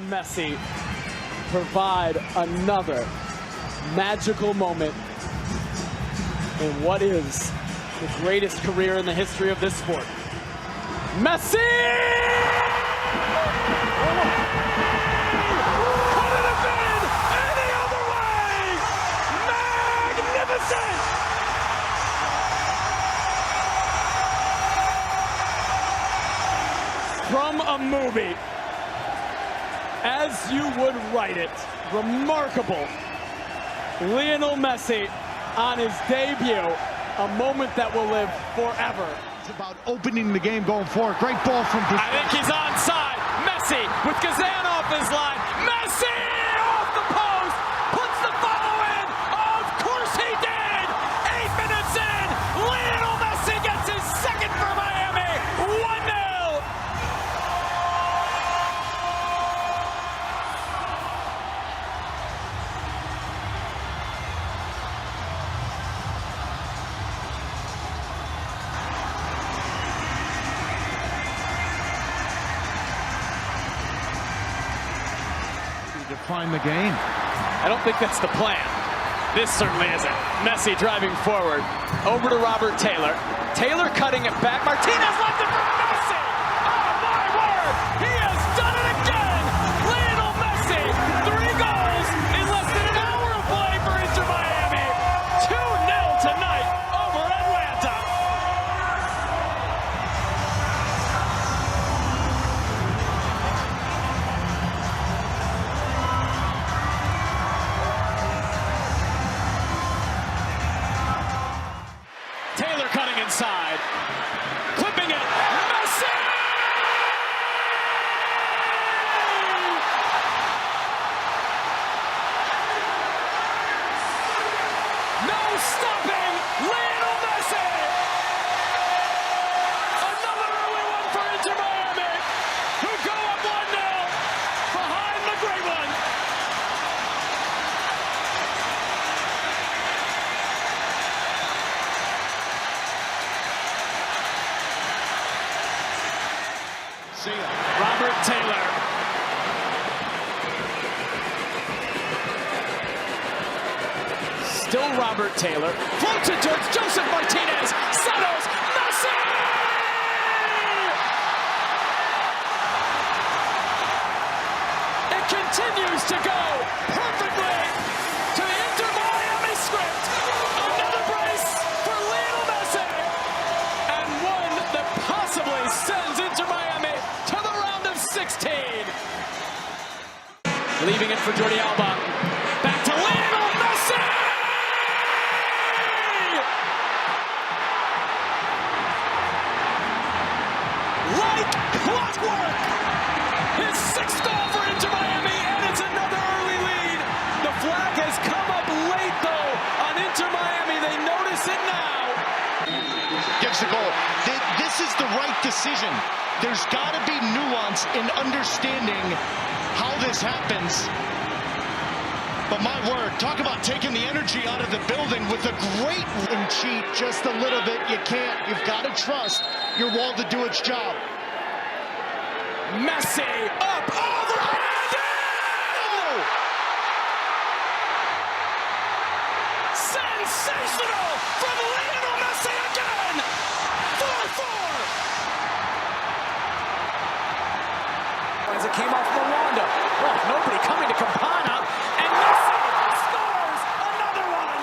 Messi provide another magical moment in what is the greatest career in the history of this sport. Messi! Couldn't have been any other way! Magnificent! From a movie, as you would write it, remarkable. Lionel Messi on his debut, a moment that will live forever. It's about opening the game going forward. Great ball from I think he's onside. Messi with Kazan off his line. Messi off the post, puts the follow in. Of course he did. 8 minutes in, Lionel Messi gets his second for Miami. 1-0. Find the game. I don't think that's the plan. This certainly isn't. Messi driving forward. Over to Robert Taylor. Taylor cutting it back. Martinez left it for Messi. Oh my word! He has done it again! Lionel Messi, 3 goals in less than an hour of play for Inter Miami. 2-0 tonight over Atlanta. Taylor cutting inside, clipping it, Messi! No stopping, Lionel Messi! Another early one for Inter Miami, who go up 1-0 behind the great one. Robert Taylor. Still Robert Taylor. Floats it towards Joseph Martinez. Settles. Messi! It continues to go perfectly to the Inter Miami script. Another brace for Lionel Messi. And one that possibly sends Inter Miami to the round of 16. Leaving it for Jordi Alba. Back to Lionel Messi! Like clockwork! His 6th goal for Inter Miami, and it's another early lead. The flag has come up late, though, on Inter Miami. They notice it now. Gives the goal. This is the right decision. There's got to be nuance in understanding how this happens. But my word, talk about taking the energy out of the building with a great and cheat just a little bit. You can't. You've got to trust your wall to do its job. Messi up over and sensational from Lionel Messi again. 4-4. As it came off Miranda. Well, nobody coming to Campana, and Messi scores another one.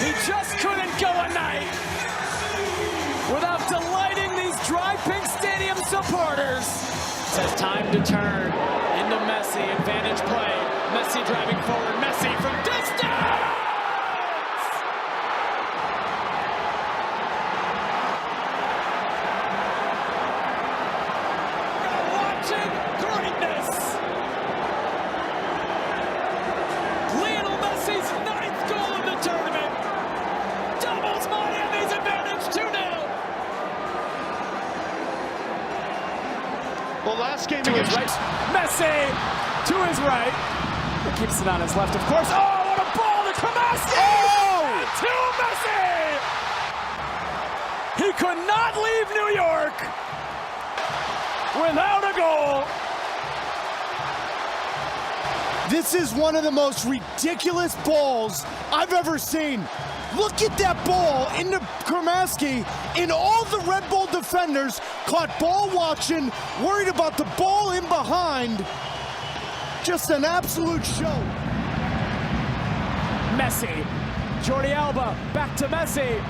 He just couldn't go a night without delighting these dry pink stadium supporters. It says time to turn into Messi, advantage play. Messi driving forward, Messi from distance! You're watching greatness! Lionel Messi's 9th goal in the tournament doubles Miami's advantage 2-0. Well, last game To his against right, Messi Messi to his right. He keeps it on his left, of course. Oh, what a ball to Messi! Oh! And to Messi! He could not leave New York without a goal. This is one of the most ridiculous balls I've ever seen. Look at that ball into Kramaski, and all the Red Bull defenders caught ball watching, worried about the ball in behind. Just an absolute show. Messi, Jordi Alba, back to Messi.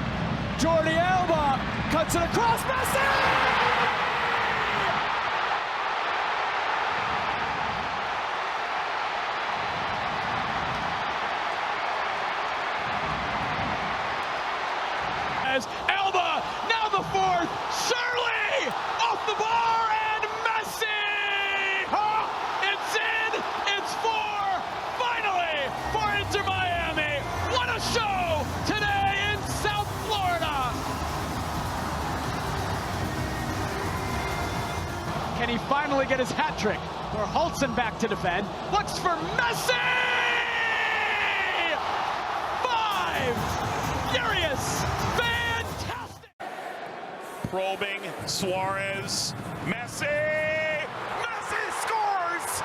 Jordi Alba cuts it across Messi! As Alba, now the fourth, Shirley off the bar, and Messi! Oh, it's in, it's four, finally, for Inter Miami. What a show today in South Florida. Can he finally get his hat trick? Or Hultzen back to defend, looks for Messi! Five, furious, probing Suarez, Messi scores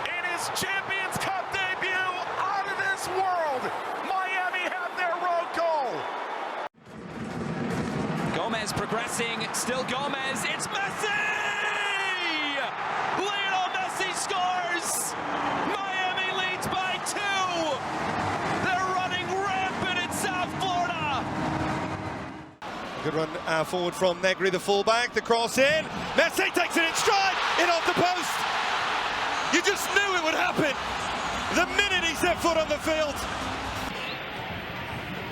in his Champions Cup debut. Out of this world, Miami have their road goal. Gomez progressing, still Gomez, it's Messi! Lionel Messi scores! Miami leads by 2! They're running rampant in South Florida! Good run forward from Negri, the fullback. The cross in. Messi takes it in stride, in off the post. You just knew it would happen the minute he set foot on the field.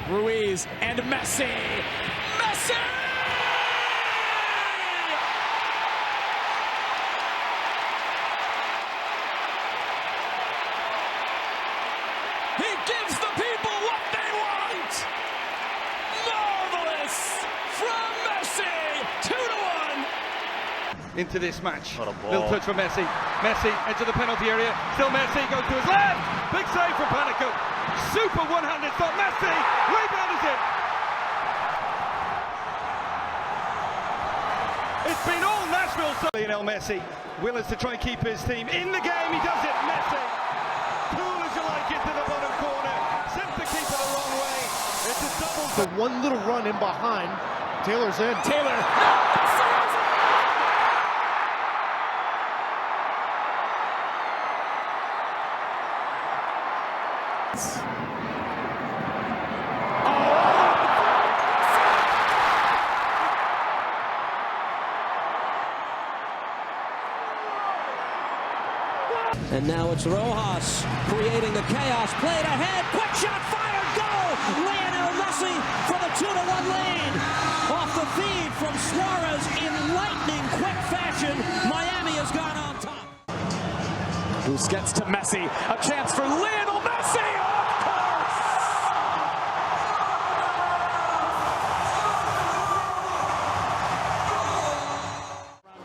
Ruiz and Messi. Messi! He gives the people what they want. Marvelous from Messi. 2-1. Into this match. What a ball. Little touch for Messi. Messi into the penalty area. Still Messi goes to his left. Big save from Panico. Super one-handed stop. Messi rebounds it. It's been all Nashville. Lionel Messi willing to try and keep his team in the game. He does it. Messi. Cool as you like into the bottom corner. Sent the keeper the wrong way. It's a double. The one little run in behind. Taylor's in. Taylor. And now it's Rojas creating the chaos, played ahead, quick shot, fired, goal! Lionel Messi for the 2-1 lead. Off the feed from Suarez in lightning quick fashion, Miami has gone on top. Busquets to Messi, a chance for Lionel Messi, of course!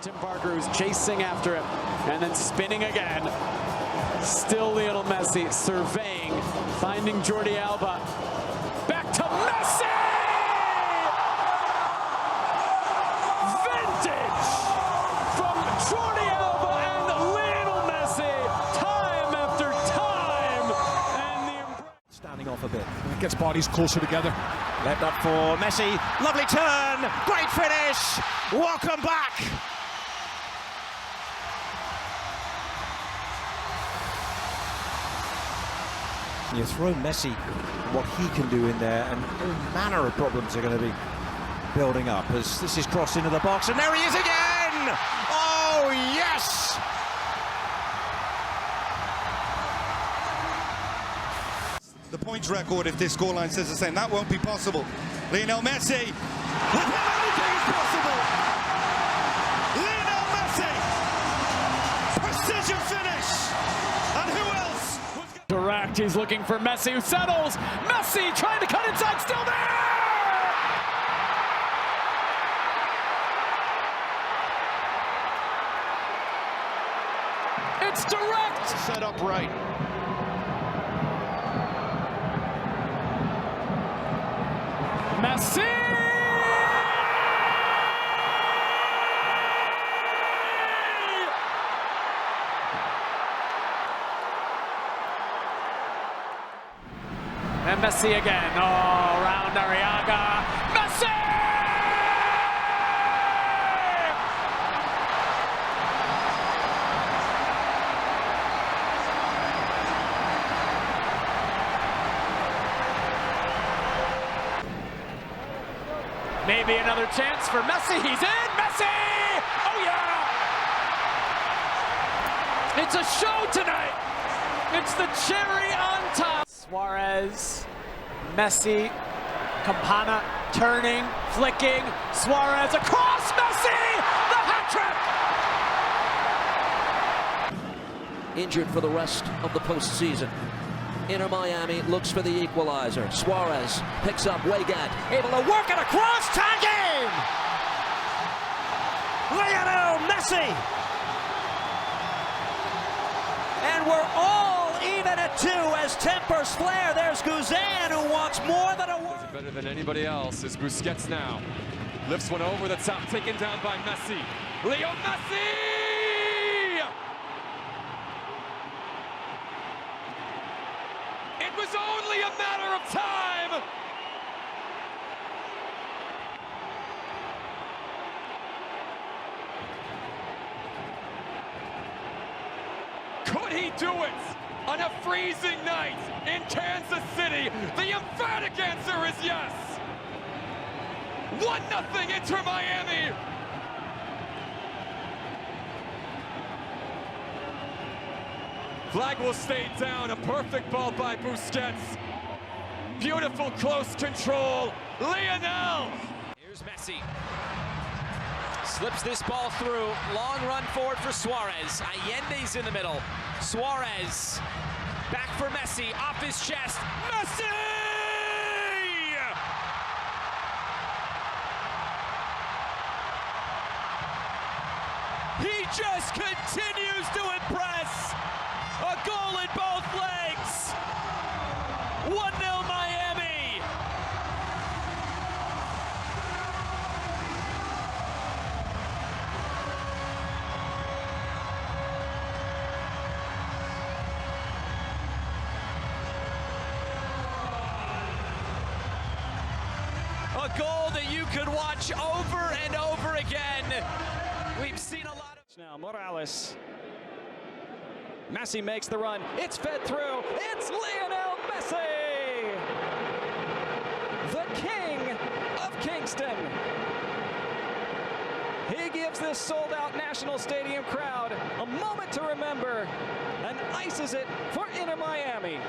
Tim Parker who's chasing after him, and then spinning again. Still Lionel Messi surveying, finding Jordi Alba. Back to Messi! Vintage from Jordi Alba and Lionel Messi, time after time. And the standing off a bit. Gets bodies closer together. Left up for Messi. Lovely turn. Great finish. Welcome back. You throw Messi, what he can do in there, and all manner of problems are going to be building up as this is crossed into the box, and there he is again! Oh, yes! The points record, if this scoreline says the same, that won't be possible. Lionel Messi, with him anything is possible! Lionel Messi, precision finish! And who else? direct, he's looking for Messi, who settles. Messi trying to cut inside, still there! It's direct. Set up right. Messi! And Messi again. Oh, round Arriaga. Messi! Maybe another chance for Messi. He's in. Messi! Oh, yeah! It's a show tonight. It's the cherry on top. Suarez, Messi, Campana turning, flicking, Suarez across, Messi! The hat-trick! Injured for the rest of the postseason. Inter Miami looks for the equalizer. Suarez picks up Weigand, able to work it across, tie game! Lionel Messi! And we're all even at 2 as tempers flare. There's Guzan, who wants more than a word. Better than anybody else is Busquets now. Lifts one over the top, taken down by Messi. Leo Messi! It was only a matter of time! Could he do it on a freezing night in Kansas City? The emphatic answer is yes! 1-0 Inter Miami! Flag will stay down, a perfect ball by Busquets. Beautiful close control, Lionel! Here's Messi. Slips this ball through. Long run forward for Suarez. Allende's in the middle. Suarez back for Messi. Off his chest. Messi! He just continues to impress. A goal in both legs. 1-0 Miami. A goal that you could watch over and over again. We've seen a lot of... Now Morales. Messi makes the run. It's fed through. It's Lionel Messi! The king of Kingston. He gives this sold-out National Stadium crowd a moment to remember and ices it for Inter Miami.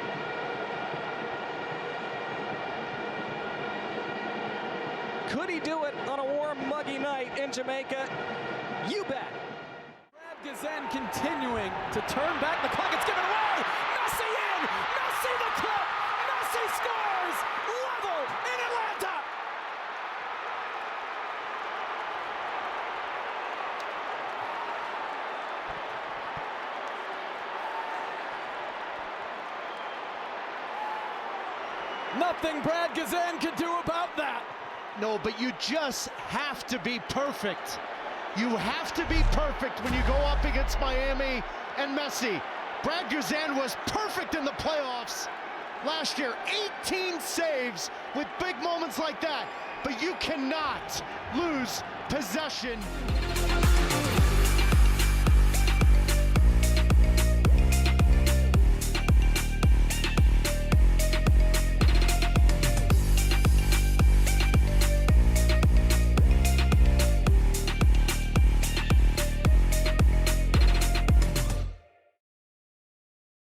Could he do it on a warm, muggy night in Jamaica? You bet. Guzan continuing to turn back the clock. It's given away. Messi in. Messi the clip. Messi scores. Level in Atlanta. Nothing Brad Guzan could do about that. No, but you just have to be perfect. You have to be perfect when you go up against Miami and Messi. Brad Guzan was perfect in the playoffs last year. 18 saves with big moments like that. But you cannot lose possession.